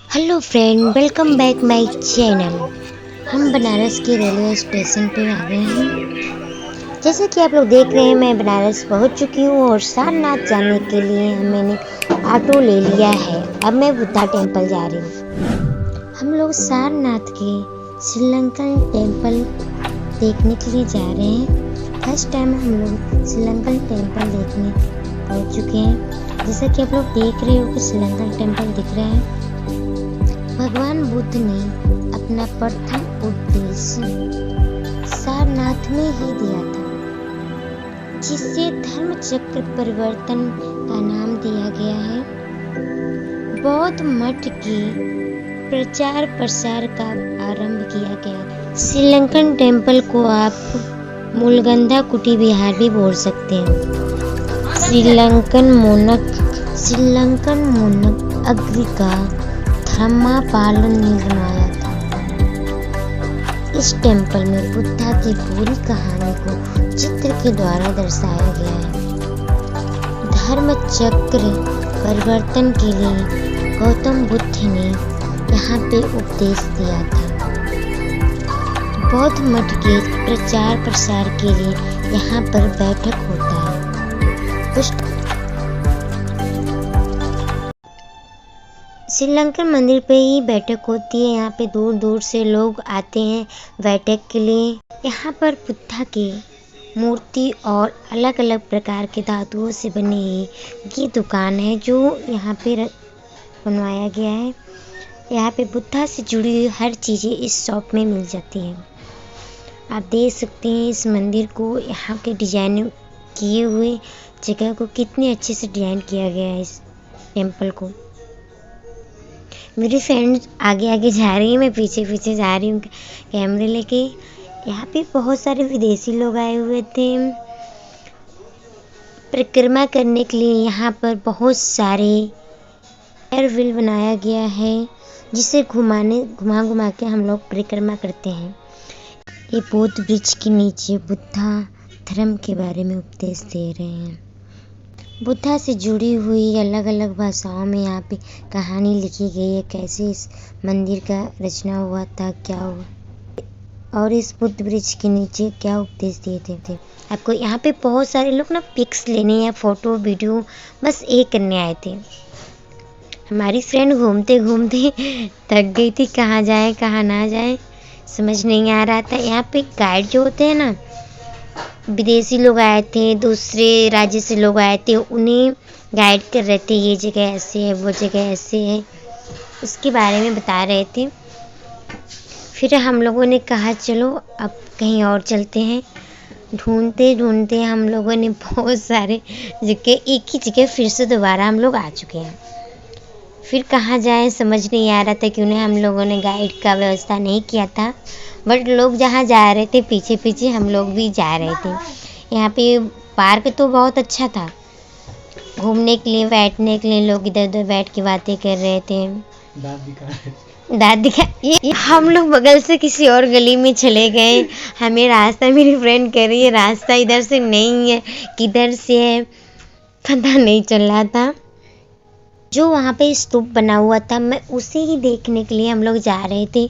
Hello friend, welcome back my channel. हम बनारस के railway station पे आ गए हैं। जैसा कि आप लोग देख रहे हैं, मैं बनारस पहुंच चुकी हूं और सारनाथ जाने के लिए मैंने ऑटो ले लिया है। अब मैं बुद्धा टेम्पल जा रही हूं। हम लोग सारनाथ के श्रीलंकन टेम्पल देखने के लिए जा रहे हैं। फर्स्ट टाइम हम लोग श्रीलंकन टेम्पल देखने पहुंच चुके हैं। जैसा कि आप लोग देख रहे हो कि श्रीलंकन टेम्पल दिख रहा है। भगवान बुद्ध ने अपना प्रथम उपदेश सारनाथ में ही दिया था, जिससे धर्म चक्र परिवर्तन का नाम दिया गया है। बौद्ध मठ के प्रचार प्रसार का आरंभ किया गया। श्रीलंकन टेम्पल को आप मुलगंधा कुटी विहार भी बोल सकते हैं। श्रीलंकन मोनक अग्रिका धर्मापालन ने बनाया था। इस टेम्पल में बुद्धा की पूरी कहानी को चित्र के द्वारा दर्शाया गया है। धर्म चक्र परिवर्तन के लिए गौतम बुद्ध ने यहाँ पे उपदेश दिया था। बौद्ध मठ के प्रचार प्रसार के लिए यहाँ पर बैठक होता है। श्रीलंकन मंदिर पे ही बैठक होती है। यहाँ पे दूर दूर से लोग आते हैं बैठक के लिए। यहाँ पर बुद्धा की मूर्ति और अलग अलग प्रकार के धातुओं से बनी ये दुकान है जो यहाँ पे बनवाया गया है। यहाँ पे बुद्धा से जुड़ी हुई हर चीज़ें इस शॉप में मिल जाती है। आप देख सकते हैं इस मंदिर को, यहाँ के डिजाइन किए हुए जगह को कितने अच्छे से डिजाइन किया गया है। इस टेम्पल को मेरी फ्रेंड आगे आगे जा रही है, मैं पीछे पीछे जा रही हूँ कैमरे लेके। यहाँ पे बहुत सारे विदेशी लोग आए हुए थे परिक्रमा करने के लिए। यहाँ पर बहुत सारे एयर व्हील बनाया गया है जिसे घुमा के हम लोग परिक्रमा करते हैं। ये बोध वृक्ष के नीचे बुद्धा धर्म के बारे में उपदेश दे रहे हैं। बुद्धा से जुड़ी हुई अलग अलग भाषाओं में यहाँ पे कहानी लिखी गई है, कैसे इस मंदिर का रचना हुआ था, क्या हुआ और इस बुद्ध वृक्ष के नीचे क्या उपदेश दिए थे। आपको यहाँ पे बहुत सारे लोग ना पिक्स लेने या फोटो वीडियो बस एक करने आए थे। हमारी फ्रेंड घूमते घूमते थक गई थी, कहाँ जाए कहाँ ना जाए समझ नहीं आ रहा था। यहाँ पे गाइड जो होते हैं ना, विदेशी लोग आए थे, दूसरे राज्य से लोग आए थे, उन्हें गाइड कर रहे थे। ये जगह ऐसे है, वो जगह ऐसे है, उसके बारे में बता रहे थे। फिर हम लोगों ने कहा चलो अब कहीं और चलते हैं। ढूंढते ढूंढते हम लोगों ने बहुत सारे जगह, एक ही जगह फिर से दोबारा हम लोग आ चुके हैं। फिर कहाँ जाएं समझ नहीं आ रहा था कि उन्हें हम लोगों ने गाइड का व्यवस्था नहीं किया था। बट लोग जहाँ जा रहे थे पीछे पीछे हम लोग भी जा रहे थे। यहाँ पे पार्क तो बहुत अच्छा था, घूमने के लिए बैठने के लिए लोग इधर उधर बैठ के बातें कर रहे थे। दाँत दिखा ये हम लोग बगल से किसी और गली में चले गए। हमें रास्ता, मेरी फ्रेंड कह रही है रास्ता इधर से नहीं है, किधर से है पता नहीं चल रहा था। जो वहाँ पे स्तूप बना हुआ था, मैं उसे ही देखने के लिए हम लोग जा रहे थे,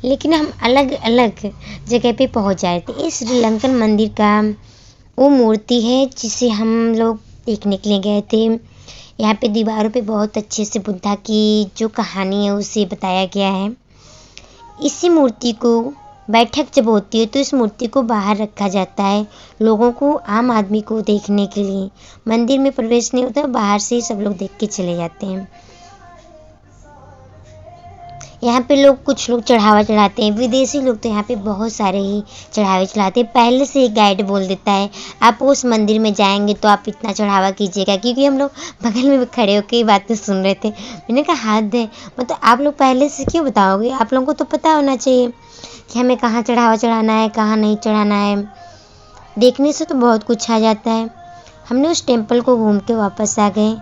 लेकिन हम अलग अलग जगह पे पहुँच जाए थे। इस श्रीलंकन मंदिर का वो मूर्ति है जिसे हम लोग देखने के लिए गए थे। यहाँ पे दीवारों पे बहुत अच्छे से बुद्धा की जो कहानी है उसे बताया गया है। इसी मूर्ति को बैठक जब होती है तो इस मूर्ति को बाहर रखा जाता है लोगों को, आम आदमी को देखने के लिए। मंदिर में प्रवेश नहीं होता, बाहर से ही सब लोग देख के चले जाते हैं। यहाँ पे लोग कुछ लोग चढ़ावा चढ़ाते हैं, विदेशी लोग तो यहाँ पे बहुत सारे ही चढ़ावे चढ़ाते हैं। पहले से ही गाइड बोल देता है आप उस मंदिर में जाएंगे तो आप इतना चढ़ावा कीजिएगा, क्योंकि हम लोग बगल में खड़े होकर ये बातें सुन रहे थे। मैंने कहा हद है, मतलब आप लोग पहले से क्यों बताओगे, आप लोगों को तो पता होना चाहिए कि हमें कहाँ चढ़ावा चढ़ाना है कहाँ नहीं चढ़ाना है। देखने से तो बहुत कुछ आ जाता है। हमने उस टेम्पल को घूम के वापस आ गए।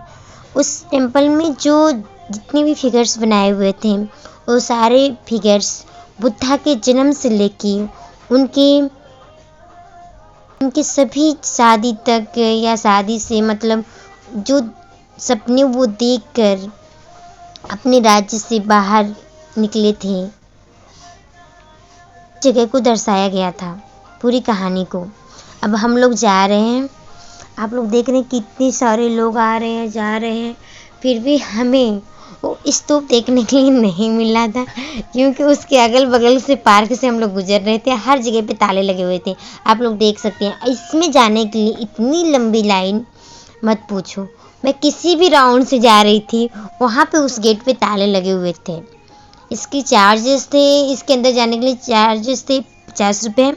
उस टेम्पल में जो जितने भी फिगर्स बनाए हुए थे वो सारे फिगर्स बुद्धा के जन्म से लेके उनके सभी शादी तक या शादी से मतलब जो सपने वो देखकर अपने राज्य से बाहर निकले थे, जगह को दर्शाया गया था, पूरी कहानी को। अब हम लोग जा रहे हैं, आप लोग देख रहे हैं कितने सारे लोग आ रहे हैं, जा रहे हैं, फिर भी हमें वो स्तूप देखने के लिए नहीं मिला था, क्योंकि उसके अगल बगल से पार्क से हम लोग गुजर रहे थे, हर जगह पे ताले लगे हुए थे। आप लोग देख सकते हैं इसमें जाने के लिए इतनी लंबी लाइन मत पूछो। मैं किसी भी राउंड से जा रही थी, वहाँ पे उस गेट पे ताले लगे हुए थे। इसकी चार्जेस थे, इसके अंदर जाने के लिए चार्जेस थे 50 रुपये,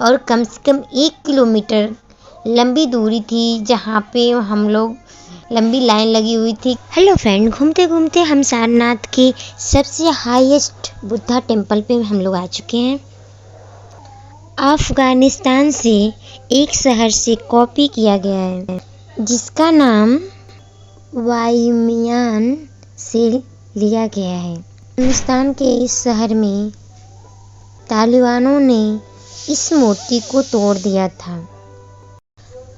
और कम से कम 1 किलोमीटर लंबी दूरी थी जहाँ पे हम लोग लंबी लाइन लगी हुई थी। हेलो फ्रेंड, घूमते घूमते हम सारनाथ के सबसे हाईएस्ट बुद्धा टेम्पल पे हम लोग आ चुके हैं। अफगानिस्तान से एक शहर से कॉपी किया गया है, जिसका नाम वायुमियान से लिया गया है। अफगानिस्तान के इस शहर में तालिबानों ने इस मूर्ति को तोड़ दिया था।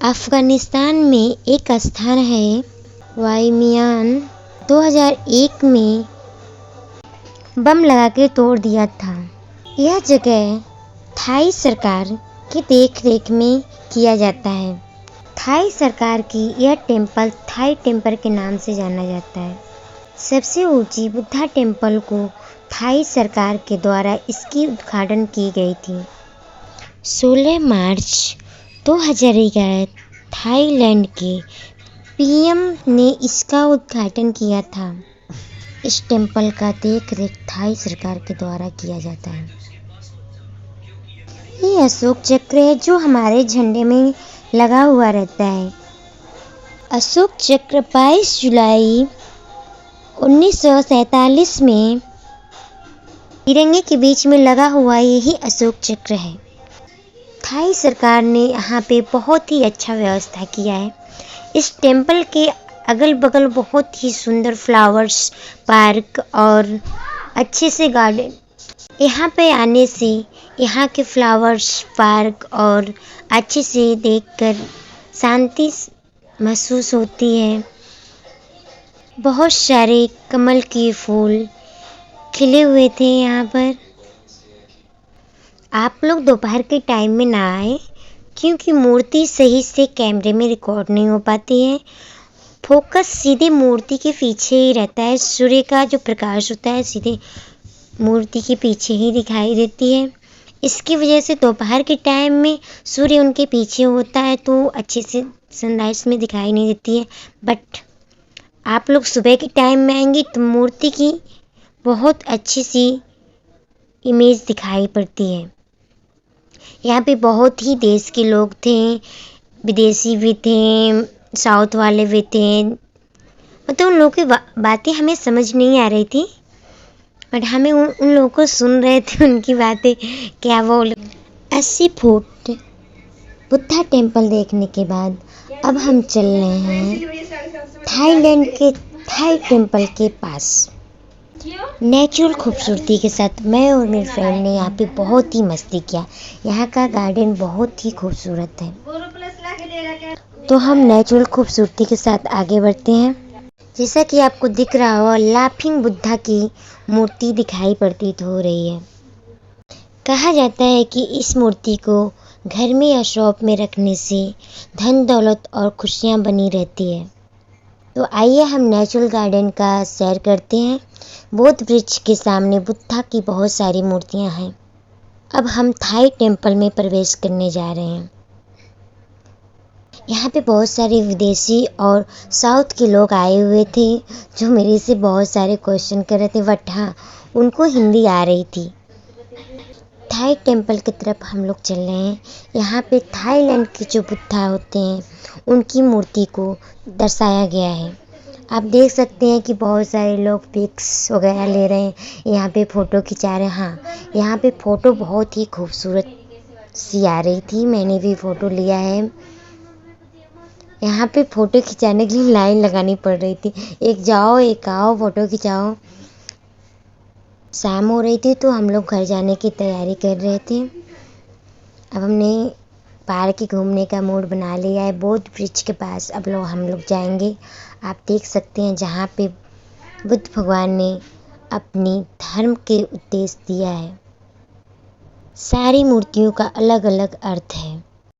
अफगानिस्तान में एक स्थान है वायुमियान, 2001 में बम लगा के तोड़ दिया था। यह जगह थाई सरकार की देखरेख में किया जाता है। थाई सरकार की यह टेम्पल थाई टेम्पल के नाम से जाना जाता है। सबसे ऊंची बुद्धा टेम्पल को थाई सरकार के द्वारा इसकी उद्घाटन की गई थी। 16 मार्च 2011 थाईलैंड के पीएम ने इसका उद्घाटन किया था। इस टेम्पल का देखरेख थाई सरकार के द्वारा किया जाता है। ये अशोक चक्र है जो हमारे झंडे में लगा हुआ रहता है। अशोक चक्र 22 जुलाई 1947 में तिरंगे के बीच में लगा हुआ यही अशोक चक्र है। थाई सरकार ने यहाँ पे बहुत ही अच्छा व्यवस्था किया है। इस टेम्पल के अगल बगल बहुत ही सुंदर फ्लावर्स, पार्क और अच्छे से गार्डन। यहाँ पे आने से यहाँ के फ्लावर्स, पार्क और अच्छे से देखकर शांति महसूस होती है। बहुत सारे कमल के फूल खिले हुए थे यहाँ पर। आप लोग दोपहर के टाइम में ना आए, क्योंकि मूर्ति सही से कैमरे में रिकॉर्ड नहीं हो पाती है। फोकस सीधे मूर्ति के पीछे ही रहता है। सूर्य का जो प्रकाश होता है सीधे मूर्ति के पीछे ही दिखाई देती है। इसकी वजह से दोपहर के टाइम में सूर्य उनके पीछे होता है तो अच्छे से सनराइज में दिखाई नहीं देती है। बट आप लोग सुबह के टाइम में आएंगे तो मूर्ति की बहुत अच्छी सी इमेज दिखाई पड़ती है। यहाँ पे बहुत ही देश के लोग थे, विदेशी भी थे, साउथ वाले भी थे। मतलब उन लोगों की बातें हमें समझ नहीं आ रही थी, बट हमें उन लोगों को सुन रहे थे उनकी बातें क्या वो 80 फुट बुद्धा टेम्पल देखने के बाद अब हम चल रहे हैं थाईलैंड के थाई टेम्पल के पास। नेचुरल खूबसूरती के साथ मैं और मेरे फ्रेंड ने यहाँ पे बहुत ही मस्ती किया। यहाँ का गार्डन बहुत ही खूबसूरत है। तो हम नेचुरल खूबसूरती के साथ आगे बढ़ते हैं। जैसा कि आपको दिख रहा हो, लाफिंग बुद्धा की मूर्ति दिखाई प्रतीत हो रही है। कहा जाता है कि इस मूर्ति को घर में या शॉप में रखने से धन दौलत और खुशियाँ बनी रहती है। तो आइए हम नेचुरल गार्डन का सैर करते हैं। बोध वृक्ष के सामने बुद्धा की बहुत सारी मूर्तियां हैं। अब हम थाई टेम्पल में प्रवेश करने जा रहे हैं। यहाँ पे बहुत सारे विदेशी और साउथ के लोग आए हुए थे जो मेरे से बहुत सारे क्वेश्चन कर रहे थे, बट हाँ उनको हिंदी आ रही थी। थाई टेम्पल की तरफ हम लोग चल रहे हैं। यहाँ पे थाईलैंड के जो बुद्धा होते हैं उनकी मूर्ति को दर्शाया गया है। आप देख सकते हैं कि बहुत सारे लोग पिक्स वगैरह ले रहे हैं, यहाँ पे फ़ोटो खिंचा रहे हैं। हाँ, यहाँ पे फ़ोटो बहुत ही खूबसूरत सी आ रही थी, मैंने भी फ़ोटो लिया है। यहाँ पे फ़ोटो खिंचाने के लिए लाइन लगानी पड़ रही थी, एक जाओ एक आओ फ़ोटो खिंचाओ। शाम हो रही थी तो हम लोग घर जाने की तैयारी कर रहे थे। अब हमने पार्क घूमने का मूड बना लिया है। बोध वृक्ष के पास अब हम लोग जाएंगे। आप देख सकते हैं जहाँ पे बुद्ध भगवान ने अपनी धर्म के उपदेश दिया है। सारी मूर्तियों का अलग अलग अर्थ है।